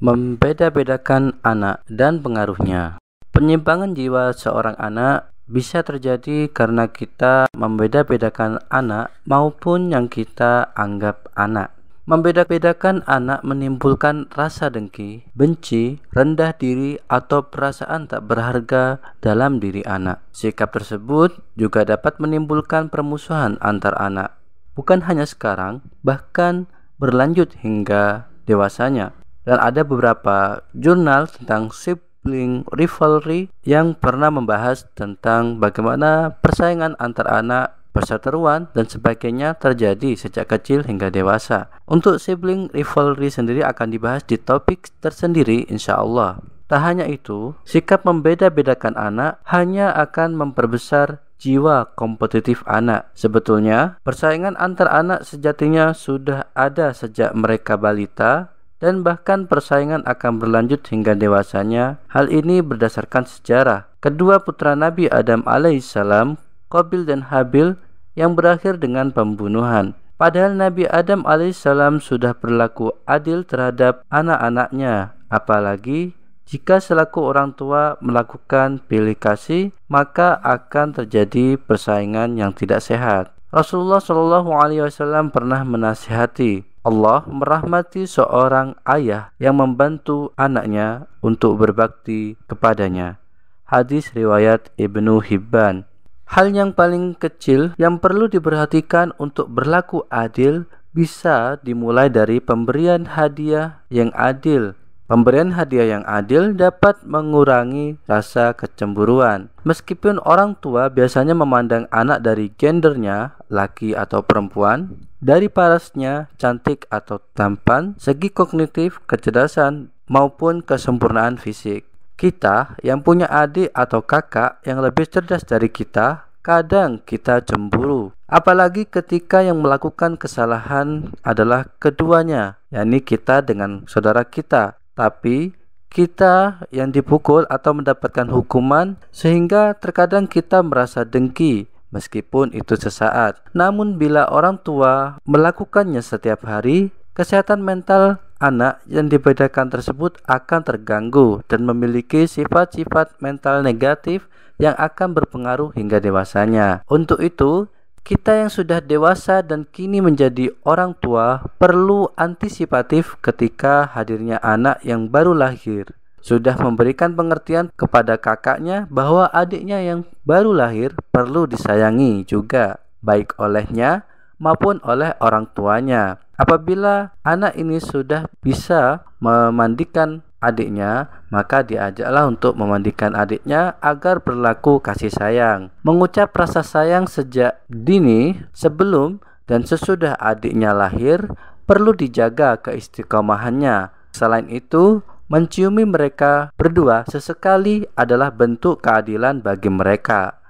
Membeda-bedakan anak dan pengaruhnya. Penyimpangan jiwa seorang anak bisa terjadi karena kita membeda-bedakan anak maupun yang kita anggap anak. Membeda-bedakan anak menimbulkan rasa dengki, benci, rendah diri, atau perasaan tak berharga dalam diri anak. Sikap tersebut juga dapat menimbulkan permusuhan antar anak, bukan hanya sekarang, bahkan berlanjut hingga dewasanya. Dan ada beberapa jurnal tentang sibling rivalry yang pernah membahas tentang bagaimana persaingan antar anak, perseteruan, dan sebagainya terjadi sejak kecil hingga dewasa. Untuk sibling rivalry sendiri akan dibahas di topik tersendiri insya Allah. Tak hanya itu, sikap membeda-bedakan anak hanya akan memperbesar jiwa kompetitif anak. Sebetulnya, persaingan antar anak sejatinya sudah ada sejak mereka balita, dan bahkan persaingan akan berlanjut hingga dewasanya. Hal ini berdasarkan sejarah. Kedua putra Nabi Adam alaihissalam, Qabil dan Habil, yang berakhir dengan pembunuhan. Padahal Nabi Adam alaihissalam sudah berlaku adil terhadap anak-anaknya. Apalagi jika selaku orang tua melakukan pilih kasih, maka akan terjadi persaingan yang tidak sehat. Rasulullah SAW pernah menasihati, Allah merahmati seorang ayah yang membantu anaknya untuk berbakti kepadanya. Hadis riwayat Ibnu Hibban. Hal yang paling kecil yang perlu diperhatikan untuk berlaku adil bisa dimulai dari pemberian hadiah yang adil. Pemberian hadiah yang adil dapat mengurangi rasa kecemburuan. Meskipun orang tua biasanya memandang anak dari gendernya, laki atau perempuan, dari parasnya, cantik atau tampan, segi kognitif, kecerdasan, maupun kesempurnaan fisik. Kita yang punya adik atau kakak yang lebih cerdas dari kita, kadang kita cemburu. Apalagi ketika yang melakukan kesalahan adalah keduanya, yakni kita dengan saudara kita. Tapi kita yang dipukul atau mendapatkan hukuman, sehingga terkadang kita merasa dengki meskipun itu sesaat. Namun bila orang tua melakukannya setiap hari, kesehatan mental anak yang dibedakan tersebut akan terganggu dan memiliki sifat-sifat mental negatif yang akan berpengaruh hingga dewasanya. Untuk itu, kita yang sudah dewasa dan kini menjadi orang tua perlu antisipatif ketika hadirnya anak yang baru lahir. Sudah memberikan pengertian kepada kakaknya bahwa adiknya yang baru lahir perlu disayangi juga, baik olehnya maupun oleh orang tuanya. Apabila anak ini sudah bisa memandikan adiknya, maka diajaklah untuk memandikan adiknya agar berlaku kasih sayang. Mengucap rasa sayang sejak dini, sebelum dan sesudah adiknya lahir, perlu dijaga keistiqomahannya. Selain itu, menciumi mereka berdua sesekali adalah bentuk keadilan bagi mereka.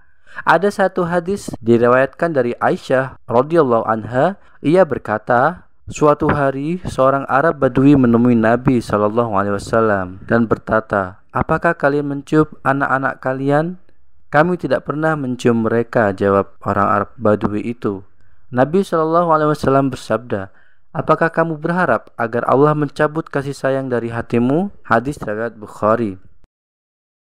Ada satu hadis diriwayatkan dari Aisyah radhiyallahu anha, ia berkata, suatu hari seorang Arab Badui menemui Nabi SAW dan berkata, apakah kalian mencium anak-anak kalian? Kami tidak pernah mencium mereka, jawab orang Arab Badui itu. Nabi SAW bersabda, apakah kamu berharap agar Allah mencabut kasih sayang dari hatimu? Hadis riwayat Bukhari.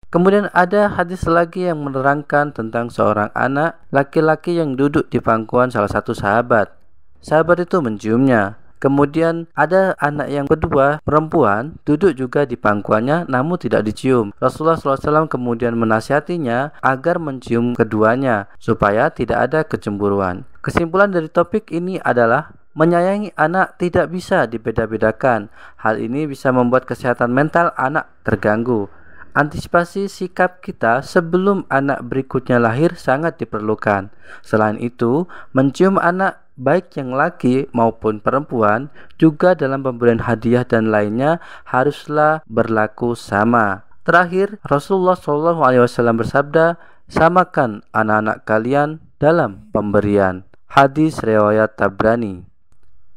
Kemudian ada hadis lagi yang menerangkan tentang seorang anak laki-laki yang duduk di pangkuan salah satu sahabat. Sahabat itu menciumnya. Kemudian ada anak yang kedua, perempuan, duduk juga di pangkuannya namun tidak dicium. Rasulullah SAW kemudian menasihatinya agar mencium keduanya supaya tidak ada kecemburuan. Kesimpulan dari topik ini adalah menyayangi anak tidak bisa dibeda-bedakan. Hal ini bisa membuat kesehatan mental anak terganggu. Antisipasi sikap kita sebelum anak berikutnya lahir sangat diperlukan. Selain itu, mencium anak baik yang laki maupun perempuan juga dalam pemberian hadiah dan lainnya haruslah berlaku sama. Terakhir, Rasulullah SAW bersabda, samakan anak-anak kalian dalam pemberian. Hadis riwayat Tabrani.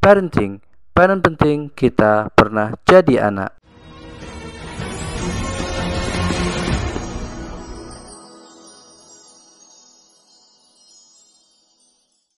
Parenting, peran penting kita pernah jadi anak.